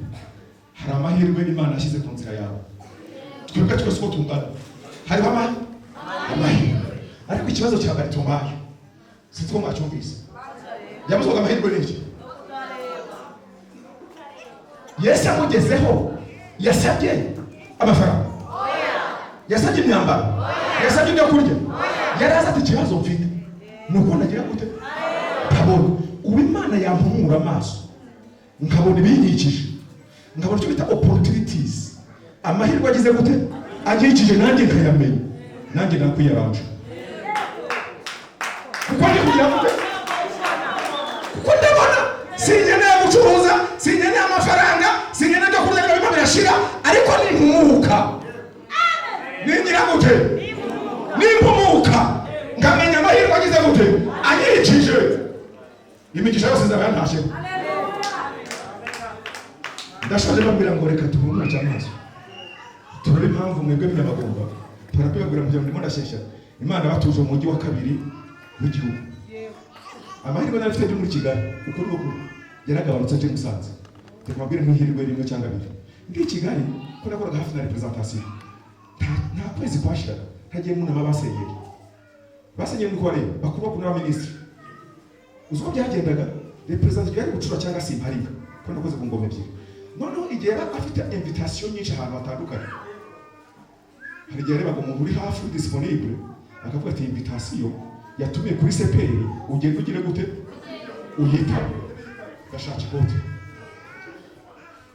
hari amahirwe Imana yashyize ku nzira yawe twebwe twese uko tungana hariho amahirwe ariko ikibazo cya Baritomayo sinzi ko mwacyumvise yamusoga amahirwe n'iki Yesu amugezeho yasabye amafaranga yasabye imyambaro yasabye ibyo kurya yaraza ati ikibazo mfite nuko nagira gute nkabona ubu Imana yampumura amaso nkabona ibinyikije nkabona icyo bita opportunities amahirwe agize gute agikije nanjye nkayamenya nanjye nakwiyaranje kuko ndi kugira gute kuko ndabona sinkeneye gucuruza sinkeneye amafaranga sinkeneye ibyo kurya ngo birashira ariko nimpumuka ningira gute nimpumuka ngamenya amahirwe agize gute anyikije imigisha yose nzaba yantashe ndashaje babwira ngo reka tubumura cyamaso turore impamvu mwebwe byabagomba turabibabwira mu gihe ndimo ndashesha Imana batuje mu mujyi wa kabiri mu gihugu amahirwe n'afite byo muri Kigali uko nuko yaragabanutse aje Musanze twabwira nk'ihirwe rimwe cyangwa bibiri ndi Kigali ko nakoraga hafi na representation nta kwezi kwashira hagiye mu nama basenyeye muri kware bakuba ku n'abaminisitiri uzo byagendaga representation yari gucura cyangwa si impari ko nakoze ku ngome ebyiri noneho igihe yaba afite invitation nyinshi ahantu hatandukanye, hari igihe yarebaga umuntu uri hafi disponible akavuga ati invitation yatumiye kuri seperi, ugenda ugire gute uyita gashaka ikote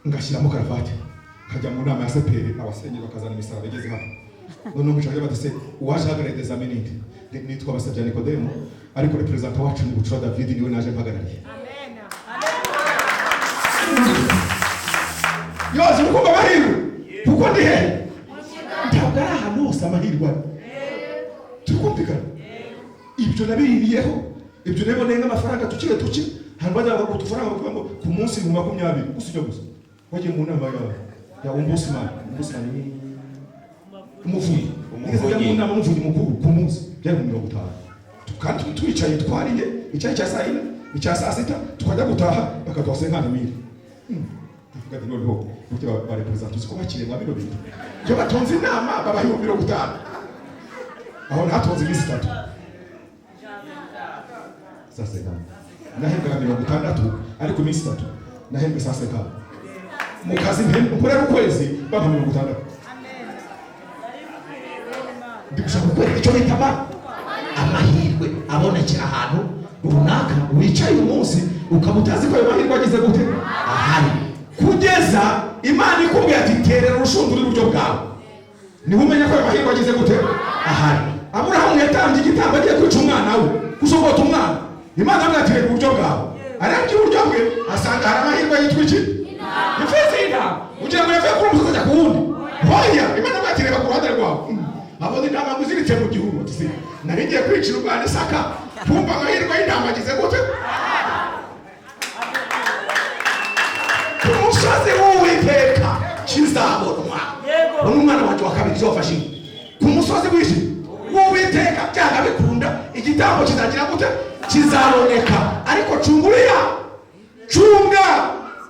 ngashyiramo karavati nkajya mu nama ya seperi, abasengeri bakazana imisaraba igeze hano. Noneho mwicaye batese uwaje hagarariye des aminite nitwa Basabya Nikodemo, ariko representa wacu ni Bucura David niwe naje mpagarariye. Yoze ukumva amahirwe kuko ndi he ntabwo ari ahantu hose amahirwe tukumvikana. Ibyo nabiriyeho, ibyo naboneye nk'amafaranga tukire hari bajya ngo utufaranga bavuga ngo ku munsi mu 20 usijya gusa wagiye mu nama ya ombudsman umuvuyi mu nama umuvuyi mukuru ku munsi byari mu 50, kandi twicaye twariye icyayi cya saa 4 icya saa 6 tukajya gutaha bakaduha 50,000. Tuvuga ati noneho buryo ba representa uko bakire mu biro bintu byo batonze inama babaye mu 50, aho natonze iminsi 3 sasa nahembwa 60 ariko iminsi 3 nahembwa sasa mu kazi mpore ukwezi baba 60. Ndikushaka gukora icyo bita amahirwe abonekera ahantu runaka wicaye umunsi ukamutazi ko ayo mahirwe ageze gute ahari, kugeza Imana ikubwiye ati terera urushundura iburyo bwawe, niho umenya ko ayo mahirwe ageze gute ahari. Aburahamu yatambye igitambo agiye kwica umwana we, gusogota umwana, Imana amwatire ku buryo bwawe, arabye uburyo bwe asanga hari amahirwe yitwa iki imfizi y'intama, ugira ngo yavuye kuri umusozi ajya ku wundi. Hoya Imana amwatire ku ruhande rwawe, abona intama muziritse mu gihugu ati nari ngiye kwicira umwana Isaka, kumva amahirwe y'intama agize gute ku musozi w'Uwiteka kizabonwa. Umwana wanjye wa kabiri zofashe ku musozi w'Uwiteka byanga bikunda igitambo kizagira gute kizaboneka. Ariko cunga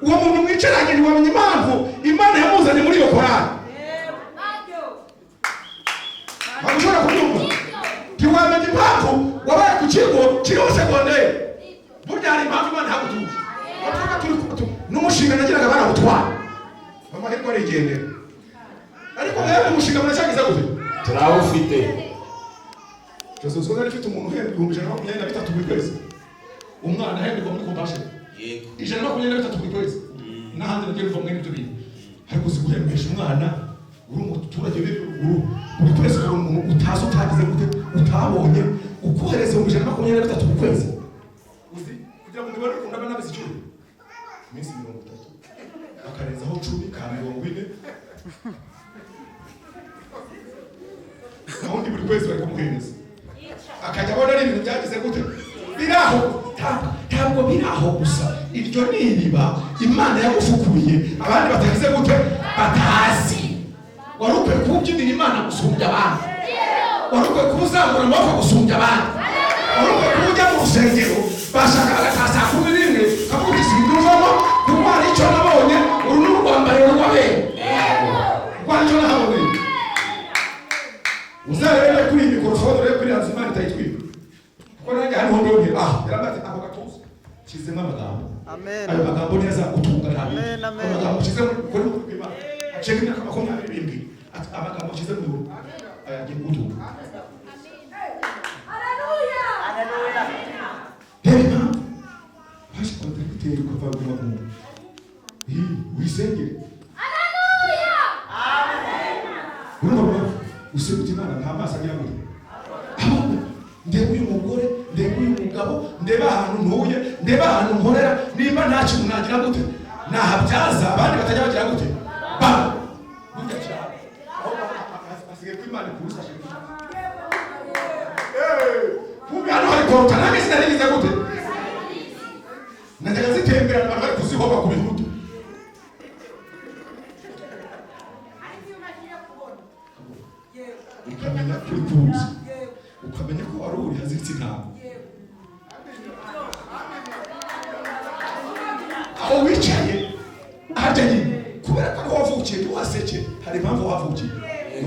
uwo muntu mwicaranye ntiwamenye impamvu Imana yamuzanye muri iyo korali. Bagushobora kubyumva ntiwamenye impamvu wabaye ku kigo kiriho segonderi, burya hari impamvu Imana yagutuje. N'umushinga nagiraga barawutwara amahirwe arigendera, ariko mwebwe umushinga muracyagize gute turawufite. Jose Sogari ifite umuntu uhembwa 123 buri kwezi, umwana ahembwa muri compassion 123 buri kwezi, n'ahandi nagiye kuva muri ibyo bintu. Ariko ziguhembesha umwana uri umuturage buri kwezi umuntu utazi utagize gute utabonye ukohereza 123 buri kwezi, uzi kugira ngo ndibone ukunda abana bizicuri iminsi 30 akarenzaho 10 ka 40 naho ndi buri kwezi bari kumuhereza akajya abona ari ibintu byagize gute biraho. Ntabwo biraho gusa, iryo ni iriba Imana yagufukuye abandi batagize gute batazi. Wari ukwiye kubyinira Imana gusumbya abandi, wari ukwiye kuzamura amaboko gusumbya abandi, wari ukwiye kujya mu rusengero bashaka agatasa 11 kavugisha ibiduvamo kuko hari icyo nabonye uru n'urwambariro rw'abera rwacyo nahabonye. Uzarebe kuri iyi mikorofone urebe kuri yanzu Imana itayitwika kuko nanjye hariho ndonke yaramaze ako gatuza kizemo amagambo. Ayo magambo neza utunga nabi, amagambo kize kuri Imana aceka imyaka 27 amagambo kize mu ayagiye gutunga. Haleluya. Hema hashi kwa tete kwa Mungu wisengere. Haleluya. Amen. Usebuti Imana nta maso agira ngo ndebe uyu mugore, ndebe uyu mugabo, ndebe ahantu ntuye, ndebe ahantu nkorera, nimba nta kintu nagira gute nahabyaza abandi batajya bagira gute ba burya cyane asigaye ku Imana kurusa shiri. Kumbe hano hari konta nange sinarigize gute najyaga zitembera abantu bari kuzihoba ku bihutu. Ukamenya kuri kuzi, ukamenya ko wari uri haziritse intama, aho wicaye ahajya nyine kubera ko wavukiye ntiwaseke, hari impamvu wavukiye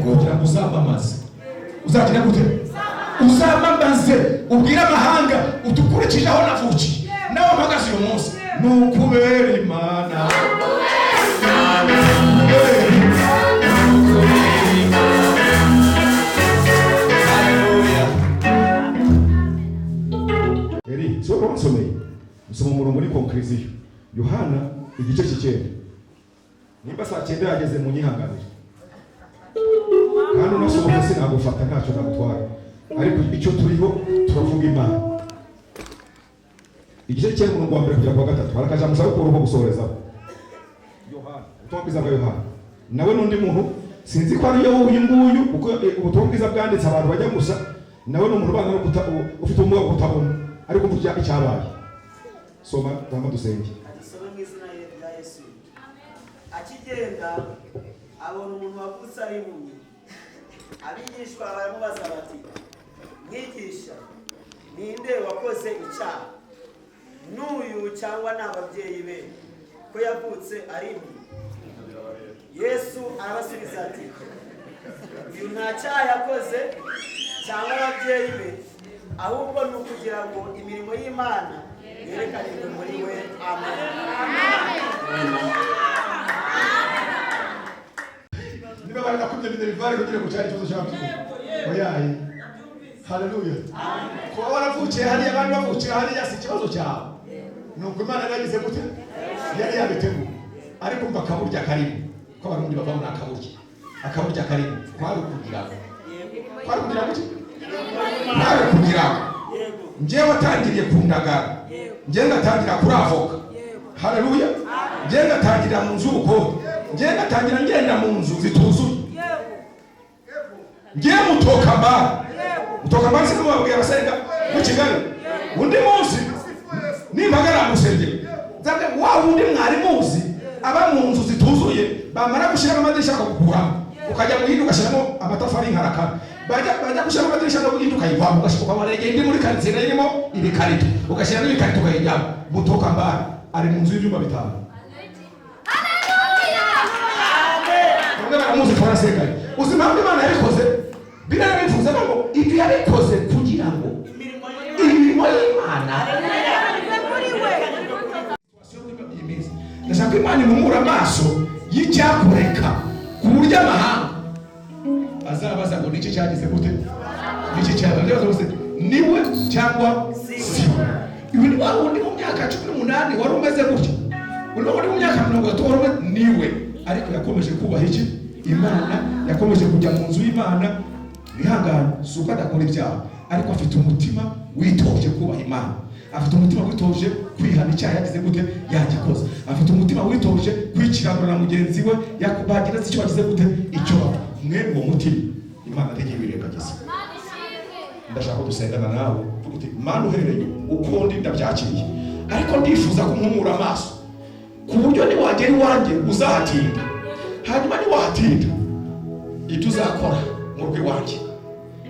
kugira ngo uzamamaze. Uzagira gute uzamamaze ubwire amahanga udukurikije aho navukiye nawe mpagaze uyu munsi ni ukubera Imana. Eri, sio kwa msomei. Msomo murongo ni conclusion. Yohana igice cy'ikenda. Nimba saa 9 yageze mu nyihanganire. Kandi unasohoka sinagufata ntacyo nagutwara. Ariko icyo turiho turavuga Imana. Igice cy'ikenda mu Rwanda kujya kwa gatatu. Harakaja musaba ko uruho gusoreza. Yohana, utombiza bwa Yohana. Nawe nundi muntu sinzi ko ari yo uyu nguyu uko ubutombiza bwanditse abantu bajya gusa. Nawe n'umuntu bana no ufite umwe wo kutabona. Ariko mvuga icyabaye. Soma twama dusenge. Adusome mu izina rya Yesu. Akigenda abona umuntu wavutse ari impumyi. Abigishwa baramubaza bati, mwigisha, ninde wakoze icyaha? N'uyu cyangwa n'ababyeyi be ko yavutse ari impumyi? Yesu arabasubiza ati, uyu nta cyaha yakoze cyangwa ababyeyi be, ahubwo ni ukugira ngo imirimo y'Imana yerekanirwe muri we. Amen. Niba baraka kubye biderivari kugira ngo cyari cyozo cyabyo. Oyaye. Haleluya. Ko waravukiye hariya abantu bavukiye hariya si kibazo cyawe. Nuko Imana yagize gute? Yari yabitemu. Ariko mva kaburya karibu. Ko barundi bava muri akaburya. Akaburya karibu. Kwari kugira. Kwari kugira gute? Kwari kugira. Nje watangiriye kundagara. Nje ngatangira kuri avoka. Haleluya. Nje ngatangira mu nzu uko. Nje ngatangira ngenda mu nzu zituzuye. Nje mutoka mbara. Mutoka mbara se mubabwiye abasenga mu Kigali. Undi munsi nimpagara musengero. Zabe wa undi mwari muzi aba mu nzu zituzuye bamara gushira amadirisha akakugura. Ukajya mu hindu gashiramo amatafari nkarakana. Bajya gushira amadirisha no guhindu kayivamo gashuka barege ndi muri kanzira irimo ibikarito. Ugashira n'ibikarito kayijyamo. Mutoka mbara ari mu nzu y'ibyumba bitanu. Muzi fora sekali. Uzima Imana yabikoze. Biblia bivuze ngo ibyo yabikoze kugira ngo imirimo y'Imana ndashaka Imana imumura amaso y'icyakoreka ku buryo amahanga azabaza ngo niki cyagize gute, niki cyabaye bose niwe cyangwa siwe. Ibi ni warundi mu myaka 18 wari umeze gutya, uri mu myaka 30 wari umeze niwe, ariko yakomeje kubaha iki Imana, yakomeje kujya mu nzu y'Imana. Bihangana suka adakora ibyaha, ariko afite umutima witoje kubaha Imana, afite umutima witoje kwihana icyaha yagize gute yagikoze, afite umutima witoje kwikirana na mugenzi we yakubagira icyo bagize gute icyo mwe uwo mutima Imana ategeye birengagiza. Ndashaka dusengana nawe uti Imana uhereye ukundi ndabyakiriye, ariko ndifuza kumumura amaso ku buryo ni wagera iwanjye uzahatinda, hanyuma ni wahatinda ibyo uzakora mu rugo iwanjye,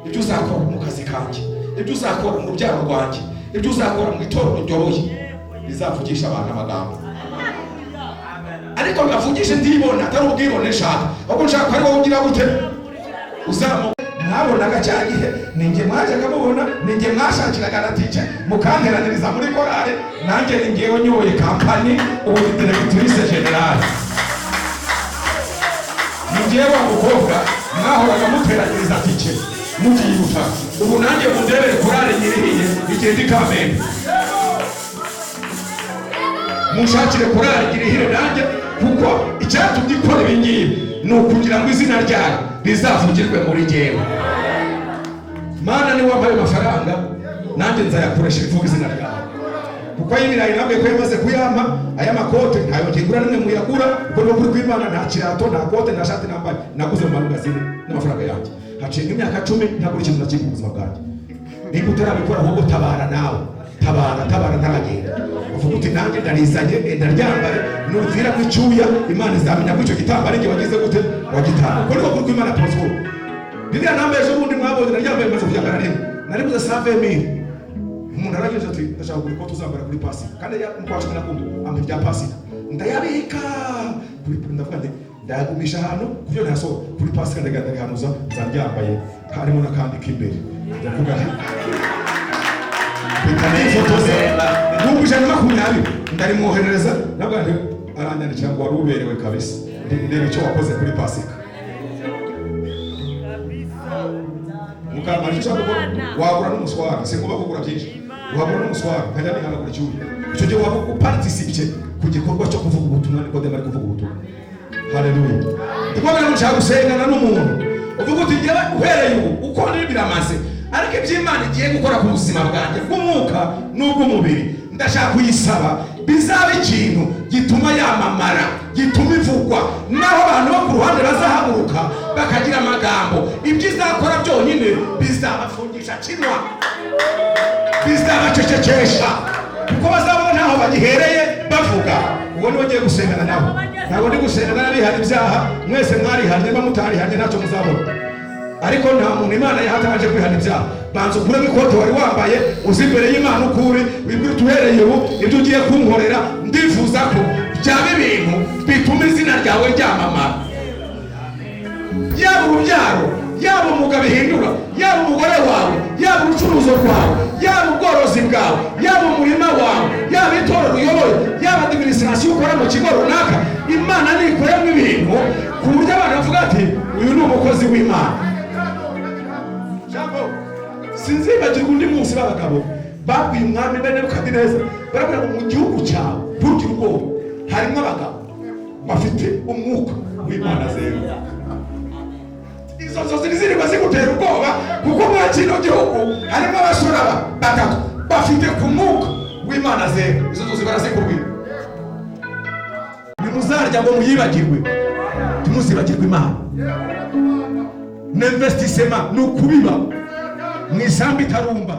ibyo uzakora mu kazi kanjye, ibyo uzakora mu rubyaro rwanjye, ibyo uzakora mu itorero ryoroye bizavugisha abantu amagambo, ariko ngavugishe ndibona atari ubwibone nshaka, ahubwo nshaka ari wowe ugira gute uzamuka. Mwabonaga cyagihe ninjye mwaje kamubona, ninjye mwashakiraga na tice mukanteraniriza muri korale, nanjye ningewe nyoye kampani ubu directrice generale. Ningewe wa mukobwa mwahoraga muteraniriza tice mukiruta, ubu nanjye mundebere korale nyirihiye igenda ikamembe, mushakire korale nyirihire nanjye, kuko icyatumye ikora ibi ngibi ni ukugira ngo izina ryayo rizavugirwe muri jyewe. Mana ni wampaye amafaranga, nanjye nzayakoresha ivuga izina ryawe, kuko y'ibirayi nabwe ko yamaze kuyampa, aya makote ntayo ngigura nimwe muyagura, kuko no kuri kw'Imana nta kirato nta kote nta shati nambaye naguze mu magazine n'amafaranga yanjye. Haciye imyaka 10 ntabwo ikintu na kimwe ubuzima bwanjye. Niba utarabikora ahubwo tabara nawe, tabara ntaragenda, uvuga uti nanjye ndarizanye ndaryambare, nuvira mu icyuya Imana izamenya ko icyo gitambaro nge wagize gute wagitanga, kuko niko kuri kw'Imana possible. Biblia nambaye ejo bundi mwabonye ndaryambaye maze kujyana rimwe, nari buze 120,000. Umuntu aragize ati ndashaka kuri ko tuzambara kuri pasi, kandi ya mukwaje nakumva amwe bya pasi ndayabika kuri ndavuga ndi ndagumisha hano kuvyo ntaso kuri pasi, kandi ganda hanuza zaryambaye harimo nakandi kimbere ndavuga nti bitane foto zela n'ubuje 20 ndari mwoherereza navuga nti aranyandikira ngo wari uberewe kabisa. ndeba icyo wakoze kuri pasika mukamara icyo wagura n'umuswara sinkuba kugura byinshi wagura n'umuswara nkajya nihanagura icyuya icyo gihe waba uparticipye ku gikorwa cyo kuvuga ubutumwa niko ndema ari kuvuga ubutumwa haleluya ndikubwira ngo nshaka gusengana n'umuntu uvuga uti njyewe uhereye ubu uko ndi biramaze ariko iby'Imana igiye gukora ku buzima bwanjye bw'umwuka n'ubw'umubiri ndashaka kuyisaba bizaba ikintu gituma yamamara gituma ivugwa naho abantu bo ku ruhande bazahaguruka bakagira amagambo ibyo izakora byonyine bizabafungisha kinwa bizabacecekesha kuko bazabona ntaho bagihereye bavuga uwo niwe ugiye gusengana nabo ntabwo ndi gusengana n'abihana ibyaha mwese mwarihanye niba mutarihanye ntacyo muzabona ariko nta muntu Imana yahatamaje kwihana ibyaha banza ukuremo ikote wari wambaye uzi imbere y'Imana ukuri wibwira utuhereye ubu ibyo ugiye kunkorera ndifuza ko byaba ibintu bituma izina ryawe ryamamara yaba urubyaro yaba umugabo ihindura yaba umugore wawe yaba urucuruzo rwawe yaba ubworozi bwawe yaba umurima wawe yaba itorero uyoboye yaba administration ukora mu kigo runaka Imana nikoremo ibintu ku buryo abantu bavuga ati uyu ni umukozi w'Imana. Sinzibagirwa undi munsi b'abagabo babwiye umwami Nebukadineza barabwira ngo mu gihugu cyawe ntugire ubwoba harimo abagabo bafite umwuka w'Imana zero. Izo nzozi ziriba zigutera ubwoba kuko muri kino gihugu harimo abasore batatu bafite ku mwuka w'Imana zero. Izo nzozi barazikubwira nimuzarya ngo muyibagirwe timuzibagirwe Imana. N'investissement nukubiba mwisambi tarumba